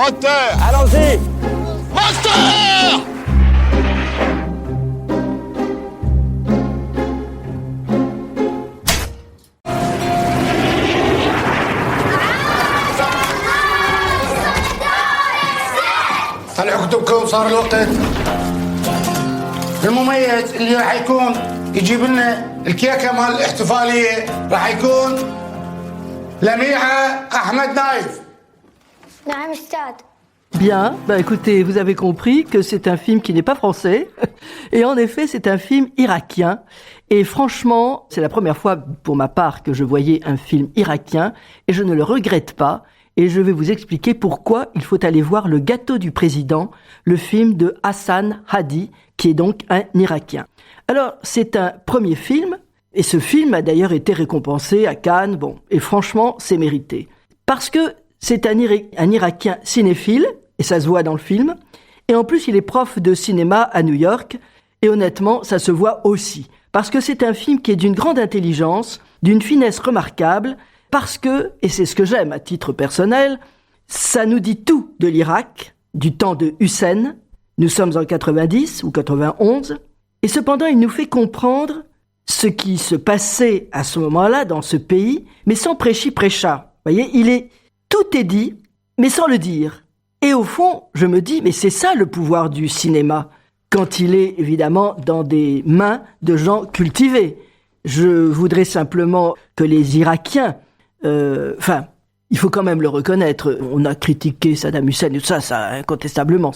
Moteur! Allons-y! Moteur! طلعوا كتبكم صار الوقت. المميز اللي راح يكون يجيب لنا الكيكه مال الاحتفاليه راح يكون لميعه احمد نايف. نعم أستاذ. Bien, écoutez, vous avez compris que c'est un film qui n'est pas français. Et en effet, c'est un film irakien. Et franchement, c'est la première fois pour ma part que je voyais un film irakien. Et je ne le regrette pas. Et je vais vous expliquer pourquoi il faut aller voir Le Gâteau du Président, le film de Hassan Hadi, qui est donc un Irakien. Alors, c'est un premier film. Et ce film a d'ailleurs été récompensé à Cannes. Bon, et franchement, c'est mérité. Parce que c'est un Irakien cinéphile, et ça se voit dans le film. Et en plus, il est prof de cinéma à New York. Et honnêtement, ça se voit aussi. Parce que c'est un film qui est d'une grande intelligence, d'une finesse remarquable, parce que, et c'est ce que j'aime à titre personnel, ça nous dit tout de l'Irak, du temps de Hussein. Nous sommes en 90 ou 91. Et cependant, il nous fait comprendre ce qui se passait à ce moment-là dans ce pays, mais sans prêchi-prêcha. Vous voyez, tout est dit, mais sans le dire. Et au fond, je me dis, mais c'est ça le pouvoir du cinéma, quand il est évidemment dans des mains de gens cultivés. Je voudrais simplement que les Irakiens, il faut quand même le reconnaître, on a critiqué Saddam Hussein, ça incontestablement,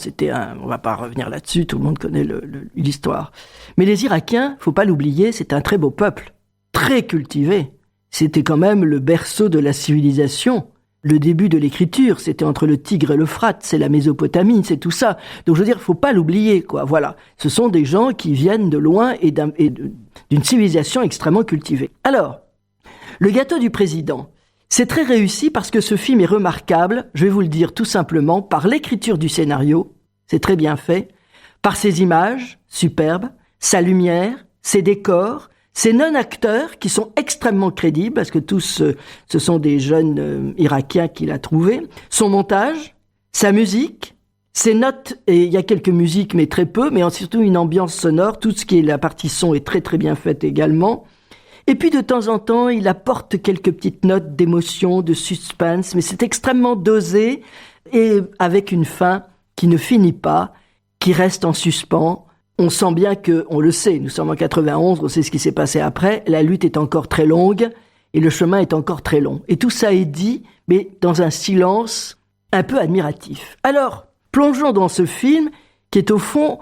on va pas revenir là-dessus, tout le monde connaît l'histoire. Mais les Irakiens, faut pas l'oublier, c'est un très beau peuple, très cultivé. C'était quand même le berceau de la civilisation. Le début de l'écriture, c'était entre le Tigre et l'Euphrate, c'est la Mésopotamie, c'est tout ça. Donc je veux dire, faut pas l'oublier, quoi. Voilà. Ce sont des gens qui viennent de loin et d'une civilisation extrêmement cultivée. Alors, Le Gâteau du Président, c'est très réussi parce que ce film est remarquable, je vais vous le dire tout simplement, par l'écriture du scénario, c'est très bien fait, par ses images, superbes, sa lumière, ses décors, ces non-acteurs qui sont extrêmement crédibles, parce que tous, ce sont des jeunes Irakiens qu'il a trouvés, son montage, sa musique, ses notes, et il y a quelques musiques, mais très peu, mais surtout une ambiance sonore, tout ce qui est la partie son est très très bien faite également. Et puis de temps en temps, il apporte quelques petites notes d'émotion, de suspense, mais c'est extrêmement dosé, et avec une fin qui ne finit pas, qui reste en suspens. On sent bien que, on le sait, nous sommes en 91, on sait ce qui s'est passé après, la lutte est encore très longue et le chemin est encore très long. Et tout ça est dit, mais dans un silence un peu admiratif. Alors, plongeons dans ce film qui est au fond,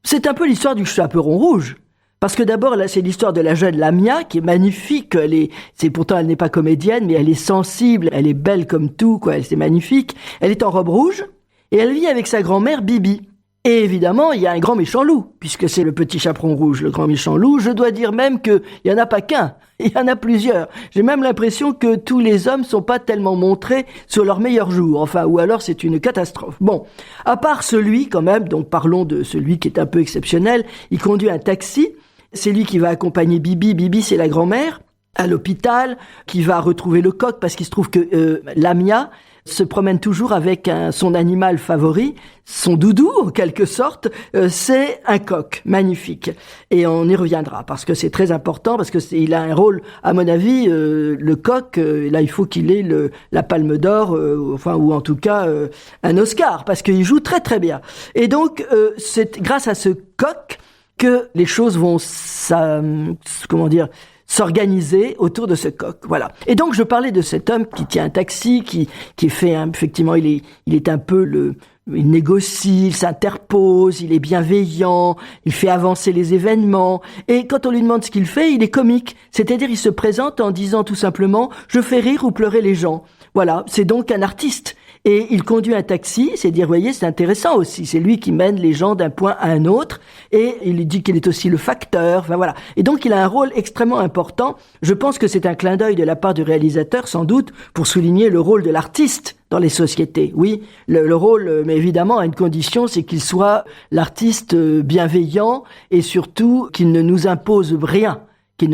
c'est un peu l'histoire du chaperon rouge. Parce que d'abord, là, c'est l'histoire de la jeune Lamia, qui est magnifique, pourtant elle n'est pas comédienne, mais elle est sensible, elle est belle comme tout, quoi, c'est magnifique. Elle est en robe rouge et elle vit avec sa grand-mère Bibi. Et évidemment, il y a un grand méchant loup, puisque c'est le petit chaperon rouge, le grand méchant loup. Je dois dire même qu'il n'y en a pas qu'un, il y en a plusieurs. J'ai même l'impression que tous les hommes sont pas tellement montrés sur leur meilleur jour. Ou alors c'est une catastrophe. Bon, à part celui quand même, donc parlons de celui qui est un peu exceptionnel, il conduit un taxi, c'est lui qui va accompagner Bibi. Bibi, c'est la grand-mère, à l'hôpital, qui va retrouver le coq, parce qu'il se trouve que Lamia se promène toujours avec son animal favori, son doudou en quelque sorte, c'est un coq magnifique. Et on y reviendra parce que c'est très important, parce que il a un rôle, à mon avis, le coq, là il faut qu'il ait la Palme d'Or, ou en tout cas un Oscar, parce qu'il joue très très bien. Et donc c'est grâce à ce coq que les choses vont s'organiser autour de ce coq, voilà. Et donc je parlais de cet homme qui tient un taxi, qui fait effectivement, il est un peu il négocie, il s'interpose, il est bienveillant, il fait avancer les événements. Et quand on lui demande ce qu'il fait, il est comique. C'est-à-dire, il se présente en disant tout simplement « je fais rire ou pleurer les gens ». Voilà, c'est donc un artiste. Et il conduit un taxi, c'est dire, vous voyez, c'est intéressant aussi. C'est lui qui mène les gens d'un point à un autre. Et il dit qu'il est aussi le facteur. Enfin, voilà. Et donc, il a un rôle extrêmement important. Je pense que c'est un clin d'œil de la part du réalisateur, sans doute, pour souligner le rôle de l'artiste dans les sociétés. Oui, le rôle, mais évidemment, à une condition, c'est qu'il soit l'artiste bienveillant et surtout qu'il ne nous impose rien. Qu'il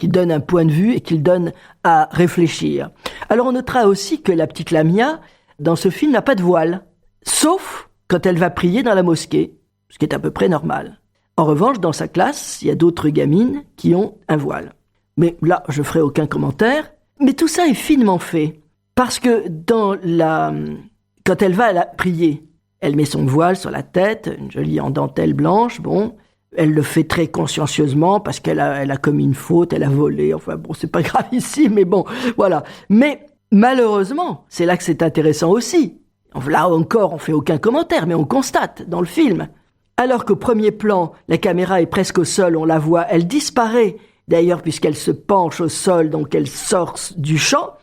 donne un point de vue et qu'il donne à réfléchir. Alors on notera aussi que la petite Lamia dans ce film, n'a pas de voile. Sauf quand elle va prier dans la mosquée, ce qui est à peu près normal. En revanche, dans sa classe, il y a d'autres gamines qui ont un voile. Mais là, je ferai aucun commentaire. Mais tout ça est finement fait. Parce que quand elle va prier, elle met son voile sur la tête, une jolie en dentelle blanche, bon. Elle le fait très consciencieusement parce qu'elle a commis une faute, elle a volé. Enfin bon, c'est pas grave ici, mais bon, voilà. Mais malheureusement, c'est là que c'est intéressant aussi. Là encore, on fait aucun commentaire, mais on constate dans le film. Alors qu'au premier plan, la caméra est presque au sol, on la voit, elle disparaît. D'ailleurs, puisqu'elle se penche au sol, donc elle sort du champ.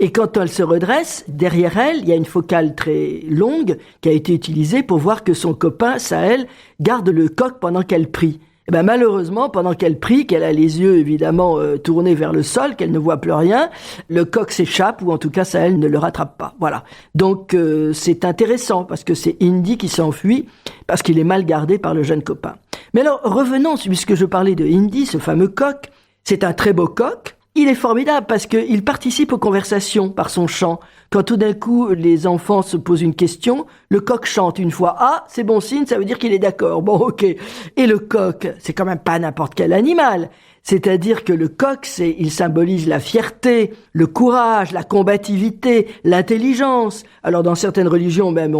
Et quand elle se redresse, derrière elle, il y a une focale très longue qui a été utilisée pour voir que son copain, Sahel, garde le coq pendant qu'elle prie. Et ben malheureusement, pendant qu'elle prie, qu'elle a les yeux évidemment tournés vers le sol, qu'elle ne voit plus rien, le coq s'échappe, ou en tout cas Sahel ne le rattrape pas. Voilà. Donc c'est intéressant parce que c'est Indy qui s'enfuit parce qu'il est mal gardé par le jeune copain. Mais alors revenons, puisque je parlais de Indy, ce fameux coq, c'est un très beau coq. Il est formidable parce qu'il participe aux conversations par son chant. Quand tout d'un coup, les enfants se posent une question, le coq chante une fois. Ah, c'est bon signe, ça veut dire qu'il est d'accord. Bon, ok. Et le coq, c'est quand même pas n'importe quel animal. C'est-à-dire que le coq, il symbolise la fierté, le courage, la combativité, l'intelligence. Alors, dans certaines religions, même,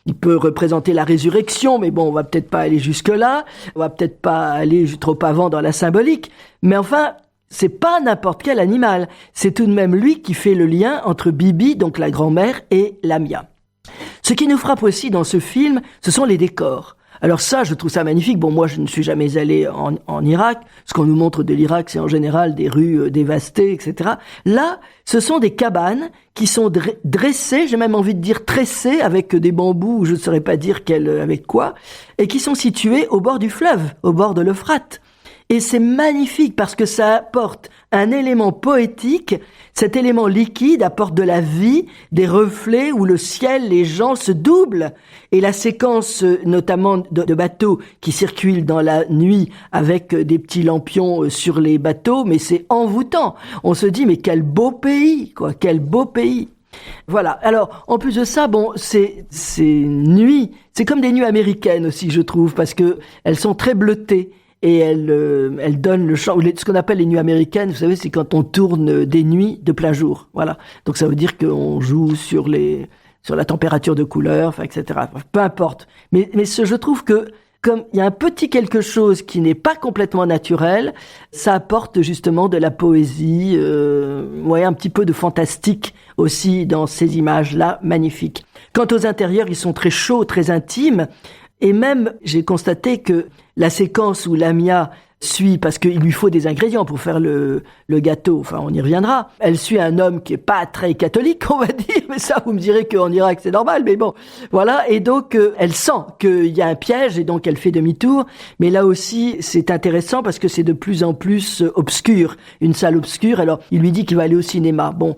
il peut représenter la résurrection, mais bon, on va peut-être pas aller jusque-là. On va peut-être pas aller trop avant dans la symbolique. Mais enfin, c'est pas n'importe quel animal. C'est tout de même lui qui fait le lien entre Bibi, donc la grand-mère, et Lamia. Ce qui nous frappe aussi dans ce film, ce sont les décors. Alors ça, je trouve ça magnifique. Bon, moi, je ne suis jamais allé en Irak. Ce qu'on nous montre de l'Irak, c'est en général des rues dévastées, etc. Là, ce sont des cabanes qui sont dressées, j'ai même envie de dire tressées, avec des bambous, ou je ne saurais pas dire avec quoi, et qui sont situées au bord du fleuve, au bord de l'Euphrate. Et c'est magnifique parce que ça apporte un élément poétique. Cet élément liquide apporte de la vie, des reflets où le ciel, les gens se doublent. Et la séquence, notamment de bateaux qui circulent dans la nuit avec des petits lampions sur les bateaux, mais c'est envoûtant. On se dit, mais quel beau pays, quoi, quel beau pays. Voilà. Alors, en plus de ça, bon, ces nuits, c'est comme des nuits américaines aussi, je trouve, parce que elles sont très bleutées. Et elle donne le champ, ce qu'on appelle les nuits américaines, vous savez, c'est quand on tourne des nuits de plein jour. Voilà. Donc ça veut dire qu'on joue sur la température de couleur, enfin, etc. Peu importe. Mais je trouve que, comme il y a un petit quelque chose qui n'est pas complètement naturel, ça apporte justement de la poésie, un petit peu de fantastique aussi dans ces images-là magnifiques. Quant aux intérieurs, ils sont très chauds, très intimes. Et même, j'ai constaté que la séquence où Lamia suit, parce qu'il lui faut des ingrédients pour faire le gâteau, enfin on y reviendra, elle suit un homme qui est pas très catholique, on va dire, mais ça vous me direz qu'en Irak c'est normal, mais bon, voilà, et donc elle sent qu'il y a un piège et donc elle fait demi-tour, mais là aussi c'est intéressant parce que c'est de plus en plus obscur, une salle obscure, alors il lui dit qu'il va aller au cinéma, bon,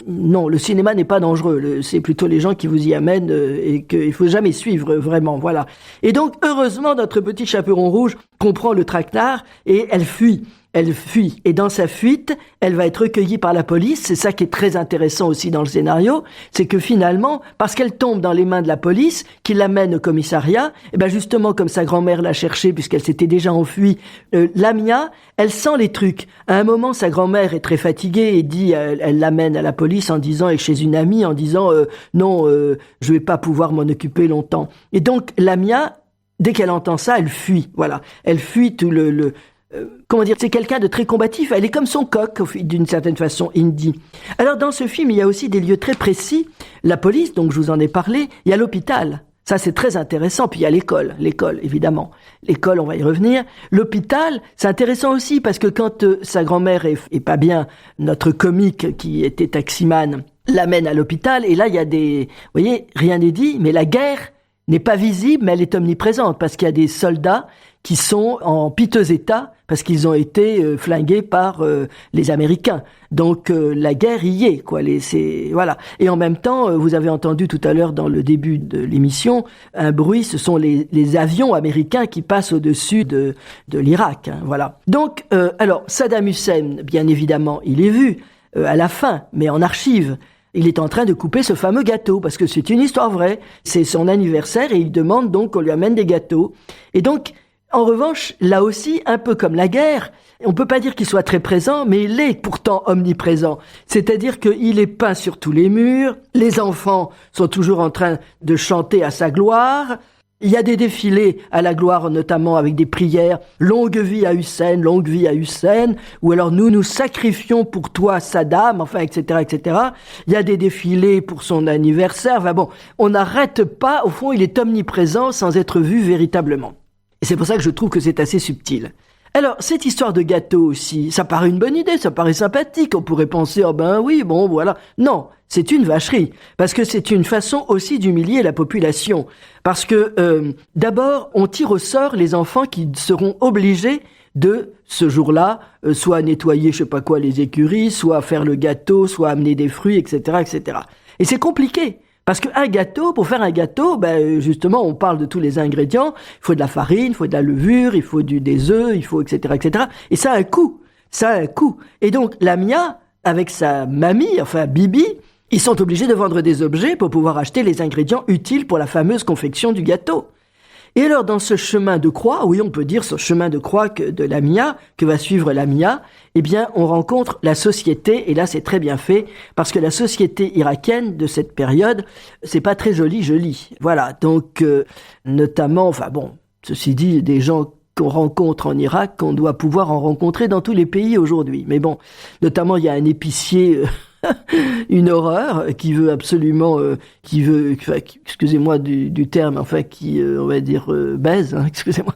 non, le cinéma n'est pas dangereux, c'est plutôt les gens qui vous y amènent et qu'il faut jamais suivre vraiment, voilà. Et donc heureusement notre petit chaperon rouge comprend le traquenard et elle fuit. Et dans sa fuite, elle va être recueillie par la police. C'est ça qui est très intéressant aussi dans le scénario. C'est que finalement, parce qu'elle tombe dans les mains de la police, qui l'amène au commissariat, et ben justement, comme sa grand-mère l'a cherchée puisqu'elle s'était déjà enfuie, Lamia, elle sent les trucs. À un moment, sa grand-mère est très fatiguée et dit, elle l'amène à la police en disant, et chez une amie, en disant, non, je vais pas pouvoir m'en occuper longtemps. Et donc, Lamia, dès qu'elle entend ça, elle fuit. Voilà. Elle fuit tout comment dire, c'est quelqu'un de très combatif. Elle est comme son coq, d'une certaine façon, Indy. Alors, dans ce film, il y a aussi des lieux très précis. La police, donc je vous en ai parlé. Il y a l'hôpital. Ça, c'est très intéressant. Puis il y a l'école, évidemment. L'école, on va y revenir. L'hôpital, c'est intéressant aussi parce que quand sa grand-mère est pas bien, notre comique qui était taximan l'amène à l'hôpital. Et là, il y a vous voyez, rien n'est dit, mais la guerre n'est pas visible, mais elle est omniprésente parce qu'il y a des soldats qui sont en piteux état parce qu'ils ont été flingués par les Américains. Donc la guerre y est, quoi. Voilà. Et en même temps, vous avez entendu tout à l'heure dans le début de l'émission un bruit. Ce sont les avions américains qui passent au-dessus de l'Irak. Hein, voilà. Donc alors Saddam Hussein, bien évidemment, il est vu à la fin, mais en archive. il est en train de couper ce fameux gâteau, parce que c'est une histoire vraie. C'est son anniversaire et il demande donc qu'on lui amène des gâteaux. Et donc, en revanche, là aussi, un peu comme la guerre, on peut pas dire qu'il soit très présent, mais il est pourtant omniprésent. C'est-à-dire qu'il est peint sur tous les murs, les enfants sont toujours en train de chanter à sa gloire. Il y a des défilés à la gloire, notamment avec des prières « Longue vie à Hussein, longue vie à Hussein » ou alors « Nous nous sacrifions pour toi, Saddam », enfin, etc., etc. Il y a des défilés pour son anniversaire. Enfin bon, on n'arrête pas. Au fond, il est omniprésent sans être vu véritablement. Et c'est pour ça que je trouve que c'est assez subtil. Alors, cette histoire de gâteau aussi, ça paraît une bonne idée, ça paraît sympathique. On pourrait penser « Oh ben oui, bon, voilà ». Non, c'est une vacherie, parce que c'est une façon aussi d'humilier la population. Parce que, d'abord, on tire au sort les enfants qui seront obligés de, ce jour-là, soit nettoyer, je sais pas quoi, les écuries, soit faire le gâteau, soit amener des fruits, etc., etc. Et c'est compliqué. Parce qu'un gâteau, pour faire un gâteau, justement, on parle de tous les ingrédients. Il faut de la farine, il faut de la levure, il faut des œufs, il faut, etc., etc. Et ça a un coût. Ça a un coût. Et donc, Lamia, avec sa mamie, enfin Bibi, ils sont obligés de vendre des objets pour pouvoir acheter les ingrédients utiles pour la fameuse confection du gâteau. Et alors, dans ce chemin de croix, oui, on peut dire ce chemin de croix de Lamia, que va suivre Lamia, eh bien, on rencontre la société, et là, c'est très bien fait, parce que la société irakienne de cette période, c'est pas très joli. Voilà. Donc, notamment, enfin bon, ceci dit, des gens qu'on rencontre en Irak, qu'on doit pouvoir en rencontrer dans tous les pays aujourd'hui. Mais bon, notamment, il y a un épicier, une horreur, qui veut absolument, excusez-moi du terme, enfin, qui, on va dire, baise, hein, excusez-moi,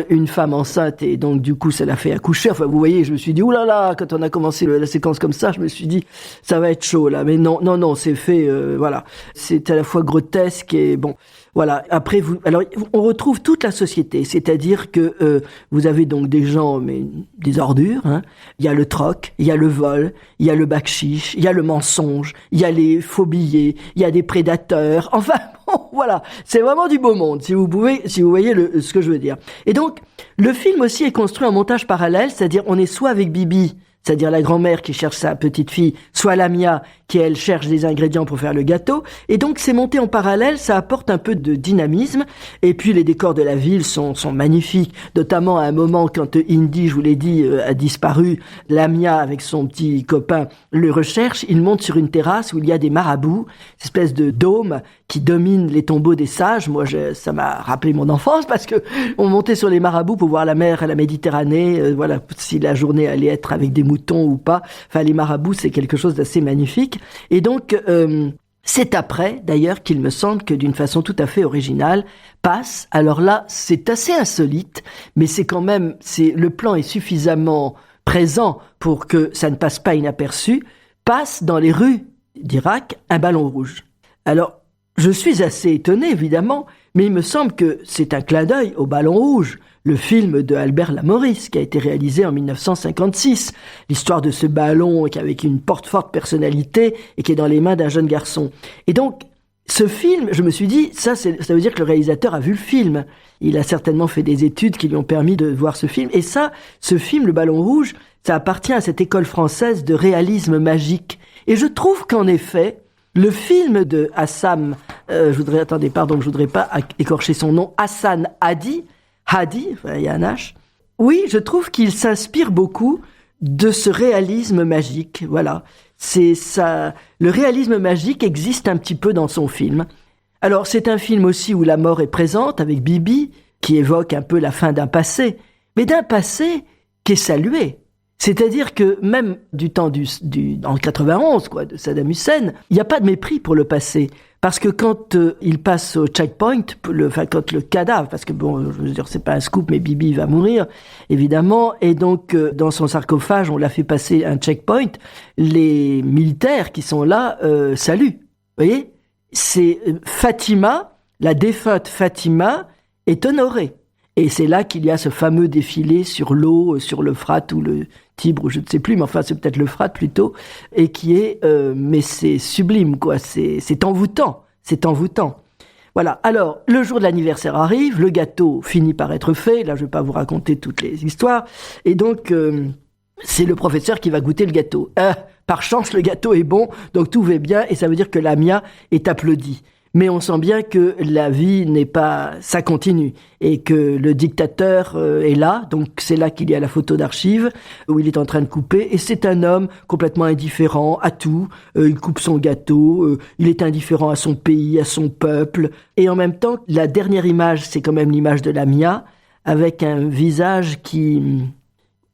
une femme enceinte, et donc, du coup, ça l'a fait accoucher. Enfin, vous voyez, je me suis dit, oulala, quand on a commencé la séquence comme ça, je me suis dit, ça va être chaud, là. Mais non, c'est fait, voilà. C'est à la fois grotesque et bon. Voilà. Après, alors, on retrouve toute la société, c'est-à-dire que vous avez donc des gens, mais des ordures. Hein. Il y a le troc, il y a le vol, il y a le bakchiche, il y a le mensonge, il y a les faux billets, il y a des prédateurs. Enfin, bon, voilà, c'est vraiment du beau monde, si vous voyez ce que je veux dire. Et donc, le film aussi est construit en montage parallèle, c'est-à-dire on est soit avec Bibi, c'est-à-dire la grand-mère qui cherche sa petite fille, soit Lamia qui, elle, cherche des ingrédients pour faire le gâteau. Et donc, c'est monté en parallèle, ça apporte un peu de dynamisme. Et puis, les décors de la ville sont magnifiques, notamment à un moment quand Indy, je vous l'ai dit, a disparu, Lamia, avec son petit copain, le recherche. Il monte sur une terrasse où il y a des marabouts, une espèce de dôme qui domine les tombeaux des sages. Moi, ça m'a rappelé mon enfance parce que on montait sur les marabouts pour voir la mer à la Méditerranée, voilà, si la journée allait être avec des moutons ou pas. Enfin, les marabouts, c'est quelque chose d'assez magnifique. Et donc, c'est après, d'ailleurs, qu'il me semble que d'une façon tout à fait originale, passe. Alors là, c'est assez insolite, mais c'est quand même, le plan est suffisamment présent pour que ça ne passe pas inaperçu. Passe dans les rues d'Irak un ballon rouge. Alors, je suis assez étonné, évidemment, mais il me semble que c'est un clin d'œil au Ballon Rouge, le film de Albert Lamoris, qui a été réalisé en 1956. L'histoire de ce ballon avec une forte personnalité et qui est dans les mains d'un jeune garçon. Et donc, ce film, je me suis dit, ça veut dire que le réalisateur a vu le film. Il a certainement fait des études qui lui ont permis de voir ce film. Et ça, ce film, Le Ballon Rouge, ça appartient à cette école française de réalisme magique. Et je trouve qu'en effet, le film de Hassam, je voudrais pas écorcher son nom, Hassan Hadi, enfin, il y a un H. Oui, je trouve qu'il s'inspire beaucoup de ce réalisme magique. Voilà. C'est ça. Le réalisme magique existe un petit peu dans son film. Alors, c'est un film aussi où la mort est présente avec Bibi, qui évoque un peu la fin d'un passé, mais d'un passé qui est salué. C'est-à-dire que même du temps en 91, de Saddam Hussein, il n'y a pas de mépris pour le passé. Parce que quand il passe au checkpoint, quand le cadavre, parce que bon, je veux dire, c'est pas un scoop, mais Bibi va mourir, évidemment, et donc dans son sarcophage, on l'a fait passer un checkpoint, les militaires qui sont là saluent. Vous voyez ? C'est Fatima, la défunte Fatima, est honorée. Et c'est là qu'il y a ce fameux défilé sur l'eau, sur l'Euphrate ou le Tibre, je ne sais plus, mais enfin c'est peut-être l'Euphrate plutôt, et qui est, mais c'est sublime, quoi. C'est envoûtant, Voilà. Alors, le jour de l'anniversaire arrive, le gâteau finit par être fait. Là, je vais pas vous raconter toutes les histoires. Et donc, c'est le professeur qui va goûter le gâteau. Par chance, le gâteau est bon, donc tout va bien, et ça veut dire que Lamia est applaudie. Mais on sent bien que la vie n'est pas... ça continue. Et que le dictateur est là, donc c'est là qu'il y a la photo d'archives, où il est en train de couper, et c'est un homme complètement indifférent à tout. Il coupe son gâteau, il est indifférent à son pays, à son peuple. Et en même temps, la dernière image, c'est quand même l'image de Lamia, avec un visage qui...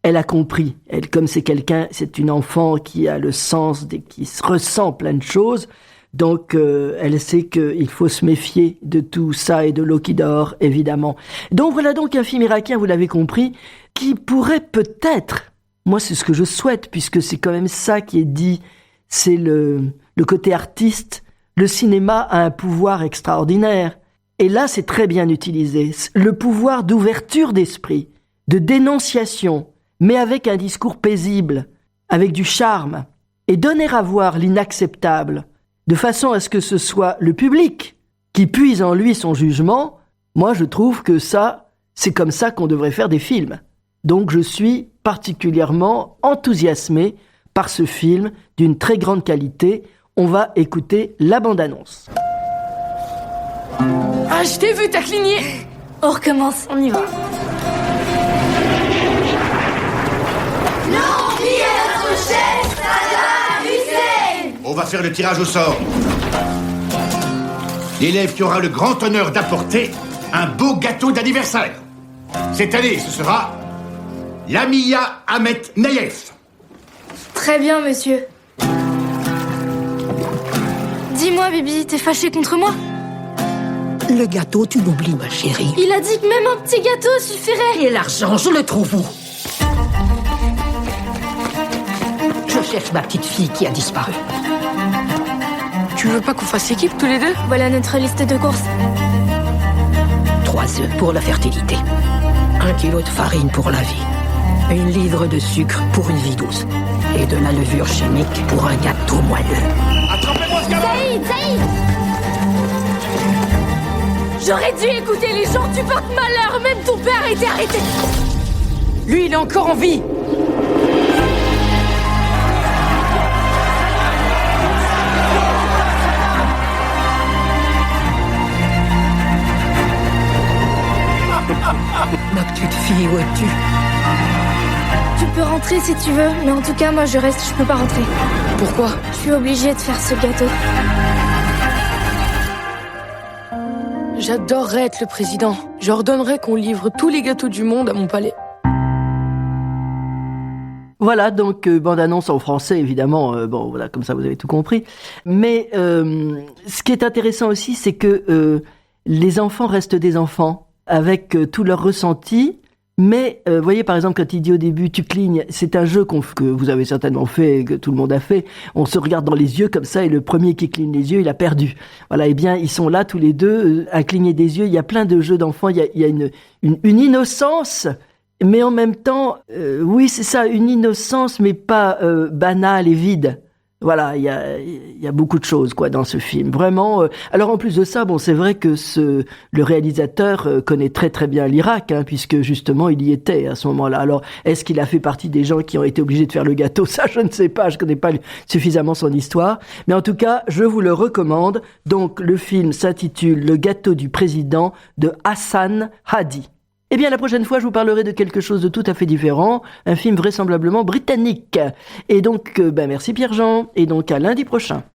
Elle a compris. Elle, comme c'est une enfant qui a le sens, qui ressent plein de choses. Donc, elle sait qu'il faut se méfier de tout ça et de l'eau qui dort, évidemment. Donc, voilà donc un film irakien, vous l'avez compris, qui pourrait peut-être, moi c'est ce que je souhaite, puisque c'est quand même ça qui est dit, c'est le côté artiste. Le cinéma a un pouvoir extraordinaire. Et là, c'est très bien utilisé. Le pouvoir d'ouverture d'esprit, de dénonciation, mais avec un discours paisible, avec du charme, et donner à voir l'inacceptable, de façon à ce que ce soit le public qui puise en lui son jugement. Moi, je trouve que ça, c'est comme ça qu'on devrait faire des films. Donc, je suis particulièrement enthousiasmé par ce film d'une très grande qualité. On va écouter la bande-annonce. Ah, je t'ai vu, t'as cligné. On recommence, on y va. On va faire le tirage au sort. L'élève qui aura le grand honneur d'apporter un beau gâteau d'anniversaire. Cette année, ce sera Lamia Ahmet Nayef. Très bien, monsieur. Dis-moi, Bibi, t'es fâché contre moi? Le gâteau, tu l'oublies, ma chérie. Il a dit que même un petit gâteau suffirait. Et l'argent, je le trouve où? Je cherche ma petite fille qui a disparu. Tu veux pas qu'on fasse équipe tous les deux? Voilà notre liste de courses. 3 œufs pour la fertilité. 1 kilo de farine pour la vie. 1 livre de sucre pour une vie douce. Et de la levure chimique pour un gâteau moelleux. Attrapez-moi ce gamin! Saïd! J'aurais dû écouter les gens, tu portes malheur, même ton père a été arrêté. Lui, il est encore en vie. Ma petite fille, où es-tu? Tu peux rentrer si tu veux, mais en tout cas, moi je reste, je peux pas rentrer. Pourquoi? Je suis obligée de faire ce gâteau. J'adorerais être le président. J'ordonnerais qu'on livre tous les gâteaux du monde à mon palais. Voilà, donc bande-annonce en français, évidemment. Bon, voilà, comme ça, vous avez tout compris. Mais ce qui est intéressant aussi, c'est que les enfants restent des enfants, avec tous leurs ressentis. Mais, voyez, par exemple, quand il dit au début, tu clignes, c'est un jeu que vous avez certainement fait, que tout le monde a fait. On se regarde dans les yeux comme ça, et le premier qui cligne les yeux, il a perdu. Voilà, eh bien, ils sont là tous les deux, à cligner des yeux. Il y a plein de jeux d'enfants, il y a une innocence, mais en même temps, oui, c'est ça, une innocence, mais pas banale et vide. Voilà, il y a beaucoup de choses quoi dans ce film. Vraiment. Alors en plus de ça, bon, c'est vrai que le réalisateur connaît très très bien l'Irak, puisque justement il y était à ce moment-là. Alors est-ce qu'il a fait partie des gens qui ont été obligés de faire le gâteau? Ça, je ne sais pas. Je connais pas suffisamment son histoire. Mais en tout cas, je vous le recommande. Donc le film s'intitule Le gâteau du président de Hassan Hadi. Eh bien, la prochaine fois, je vous parlerai de quelque chose de tout à fait différent, un film vraisemblablement britannique. Et donc, merci Pierre-Jean, et donc à lundi prochain.